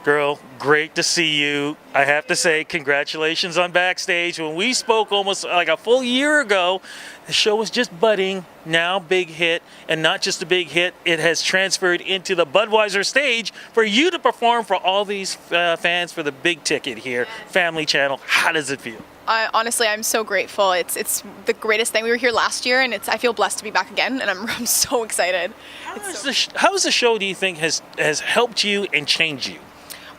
Girl, great to see you. I have to say, congratulations on Backstage. When we spoke almost like a full year ago, the show was just budding, now big hit, and not just a big hit, it has transferred into the Budweiser stage for you to perform for all these fans for the big ticket here, Family Channel. How does it feel? Honestly, I'm so grateful. It's the greatest thing. We were here last year, and I feel blessed to be back again, and I'm so excited. How is the show, do you think, has helped you and changed you?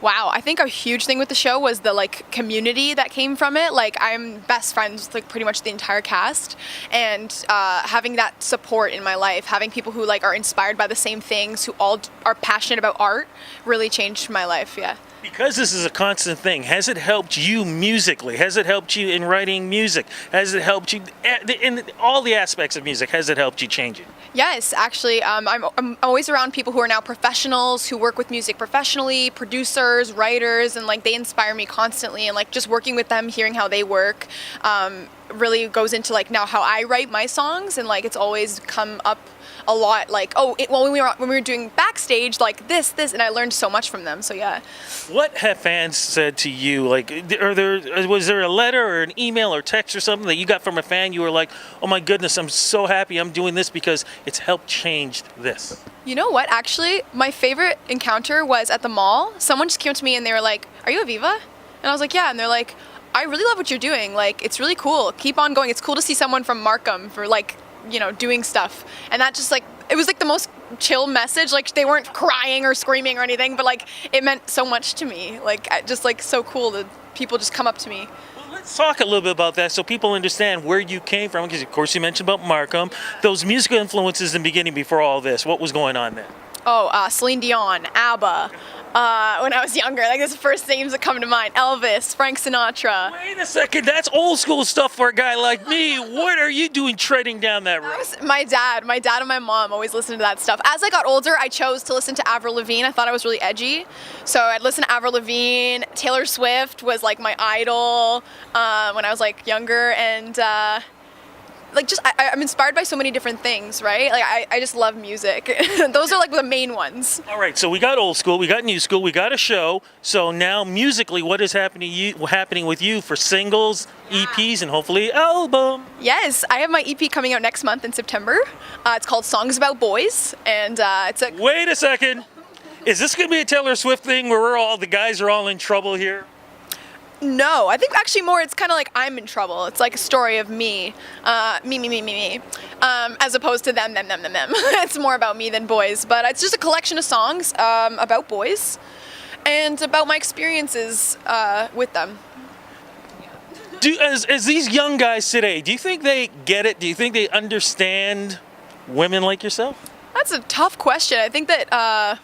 Wow, I think a huge thing with the show was the community that came from it. I'm best friends with pretty much the entire cast, and having that support in my life, having people who are inspired by the same things, who all are passionate about art, really changed my life. Yeah. Because this is a constant thing, has it helped you musically? Has it helped you in writing music? Has it helped you in all the aspects of music? Has it helped you change it? Yes, actually, I'm always around people who are now professionals, who work with music professionally, producers, writers, and they inspire me constantly. And just working with them, hearing how they work, really goes into now how I write my songs, and it's always come up a lot. When we were doing Backstage, this, and I learned so much from them. So yeah. What have fans said to you? Was there a letter or an email or text or something that you got from a fan? You were like, oh my goodness, I'm so happy I'm doing this because it's helped change this. You know what? Actually, my favorite encounter was at the mall. Someone just came to me and they were like, "Are you Aviva?" And I was like, "Yeah." And they're like, "I really love what you're doing. It's really cool. Keep on going. It's cool to see someone from Markham for doing stuff." And that just it was the most chill message. They weren't crying or screaming or anything, but it meant so much to me. Just so cool that people just come up to me. Well, let's talk a little bit about that so people understand where you came from, because of course you mentioned about Markham. Those musical influences in the beginning before all this, what was going on there? Oh, Celine Dion, ABBA. When I was younger, that's the first names that come to mind. Elvis, Frank Sinatra. Wait a second, that's old school stuff for a guy like me. What are you doing treading down that road? My dad and my mom always listened to that stuff. As I got older, I chose to listen to Avril Lavigne. I thought I was really edgy. So I'd listen to Avril Lavigne. Taylor Swift was my idol when I was younger, and I'm inspired by so many different things, right? I just love music. Those are the main ones. All right, so we got old school, we got new school, we got a show. So now musically, what is happening with you for singles, EPs, and hopefully album? Yes, I have my EP coming out next month in September. It's called Songs About Boys, and it's a... Wait a second. Is this going to be a Taylor Swift thing where the guys are all in trouble here? No, I think actually more it's kind of I'm in trouble. It's a story of me, me, as opposed to them. It's more about me than boys, but it's just a collection of songs about boys and about my experiences with them. As these young guys today, do you think they get it? Do you think they understand women like yourself? That's a tough question. I think that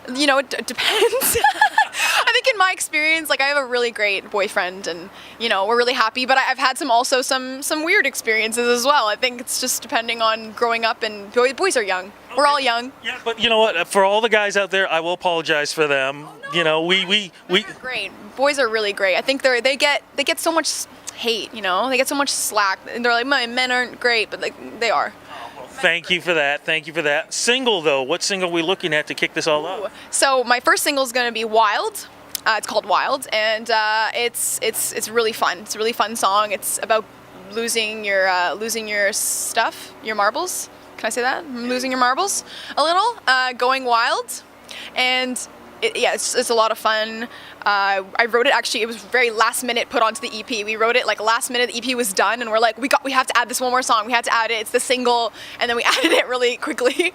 it depends. I think in my experience, I have a really great boyfriend, and we're really happy. But I've had some weird experiences as well. I think it's just depending on growing up, and boys are young. Okay. We're all young. Yeah, but you know what? For all the guys out there, I will apologize for them. Oh, no. They're great. Boys are really great. I think they get so much hate. They get so much slack, and they're like, "My men aren't great," but they are. Thank you for that. Single though, what single are we looking at to kick this all up? So my first single is going to be Wild. It's called Wild, and it's really fun. It's a really fun song. It's about losing your stuff, your marbles. Can I say that? Losing your marbles a little, going wild, and it's a lot of fun. I wrote it, actually, it was very last minute put onto the EP. We wrote it last minute, the EP was done, and we're we have to add this one more song. We had to add it. It's the single, and then we added it really quickly.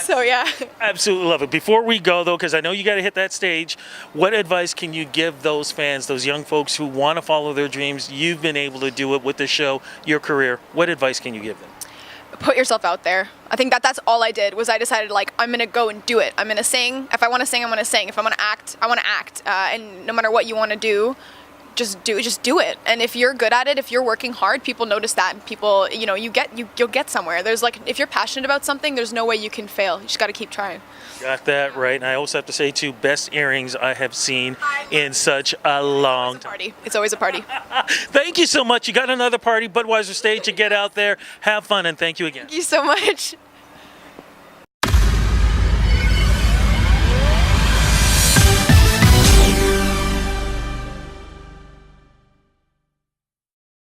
So yeah. Absolutely love it. Before we go though, because I know you got to hit that stage, what advice can you give those fans, those young folks who want to follow their dreams? You've been able to do it with the show, your career. What advice can you give them? Put yourself out there. I think that's all I did. Was I decided I'm gonna go and do it. I'm gonna sing. If I want to sing, I'm gonna sing. If I want to act, I want to act. And no matter what you want to do, just do it. And if you're good at it, if you're working hard, people notice that. And people, you'll get somewhere. There's if you're passionate about something, there's no way you can fail. You just got to keep trying. Got that right. And I also have to say too, best earrings I have seen in such a long time. It's always a party. Thank you so much. You got another party, Budweiser stage, to get out there, have fun, and thank you again. Thank you so much.